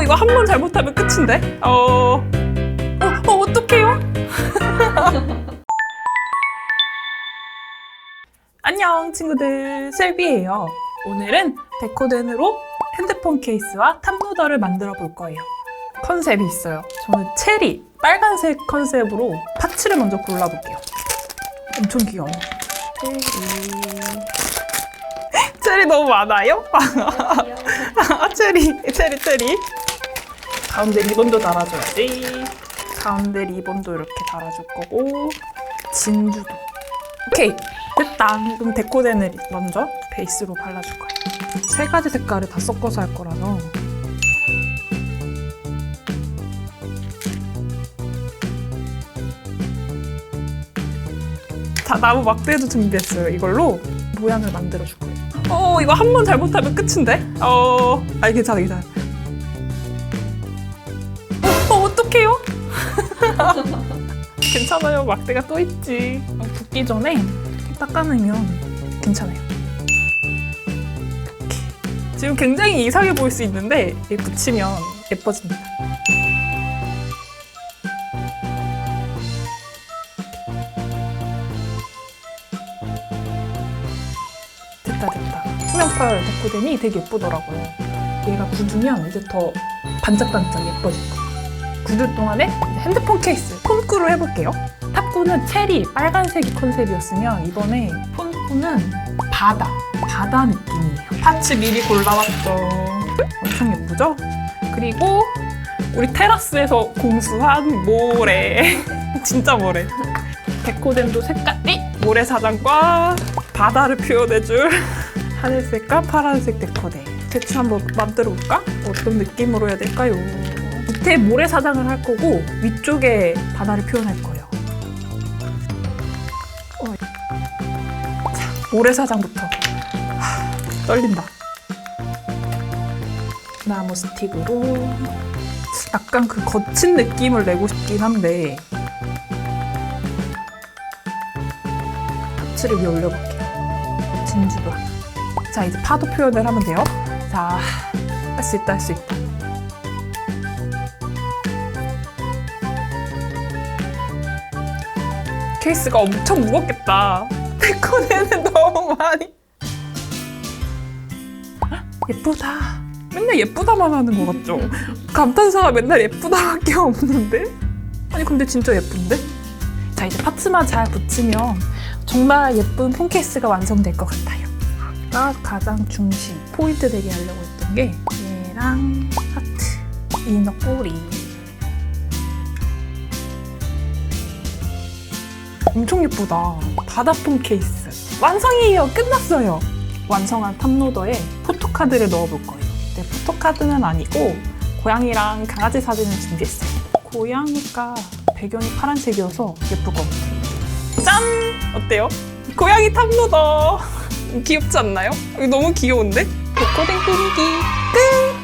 이거 한 번 잘못하면 끝인데? 어떡해요? 안녕 친구들, 셀비예요. 오늘은 데코덴으로 핸드폰 케이스와 탑로더를 만들어 볼 거예요. 컨셉이 있어요. 저는 체리, 빨간색 컨셉으로 파츠를 먼저 골라볼게요. 엄청 귀여워. 체리 너무 많아요? 체리. 가운데 리본도 달아줘야지. 가운데 리본도 이렇게 달아줄 거고, 진주도. 오케이, 됐다. 그럼 데코덴을 먼저 베이스로 발라줄 거예요. 세 가지 색깔을 다 섞어서 할 거라서. 자, 나무 막대도 준비했어요. 이걸로 모양을 만들어줄 거예요. 이거 한 번 잘못하면 끝인데? 괜찮아. 어떡해요? 괜찮아요. 막대가 또 있지. 붓기 전에 닦아내면 괜찮아요. 이렇게. 지금 굉장히 이상해 보일 수 있는데 이게 붙이면 예뻐집니다. 됐다. 투명펄 데코덴이 되게 예쁘더라고요. 얘가 굳으면 이제 더 반짝반짝 예뻐질 거예요. 굳을 동안에 핸드폰 케이스 폰꾸를 해볼게요. 탑꾸는 체리, 빨간색이 컨셉이었으면 이번에 폰꾸는 바다 느낌이에요. 파츠 미리 골라왔죠. 엄청 예쁘죠? 그리고 우리 테라스에서 공수한 모래. 진짜 모래. 데코덴도 색깔이 모래사장과 바다를 표현해줄 하늘색과 파란색 데코덴. 대충 한번 만들어볼까? 어떤 느낌으로 해야 될까요? 밑에 모래사장을 할 거고 위쪽에 바다를 표현할 거예요. 자, 모래사장부터. 떨린다. 나무 스틱으로 약간 그 거친 느낌을 내고 싶긴 한데 파츠를 위에 올려볼게요. 진주도 하나. 자, 이제 파도 표현을 하면 돼요. 자, 할 수 있다. 케이스가 엄청 무겁겠다. 데코덴은 너무 많이. 예쁘다. 맨날 예쁘다만 하는 것 같죠? 감탄사가 맨날 예쁘다밖에 없는데? 아니 근데 진짜 예쁜데? 자, 이제 파츠만 잘 붙이면 정말 예쁜 폰 케이스가 완성될 것 같아요. 가장 중심, 포인트 되게 하려고 했던 게 얘랑 하트, 이너 꼬리. 엄청 예쁘다. 바다폰 케이스 완성이에요. 끝났어요. 완성한 탑로더에 포토카드를 넣어볼 거예요. 근데 포토카드는 아니고 고양이랑 강아지 사진을 준비했어요. 고양이가 배경이 파란색이어서 예쁠 것 같아요. 짠! 어때요? 고양이 탑로더. 귀엽지 않나요? 너무 귀여운데? 데코덴 꾸미기 끝!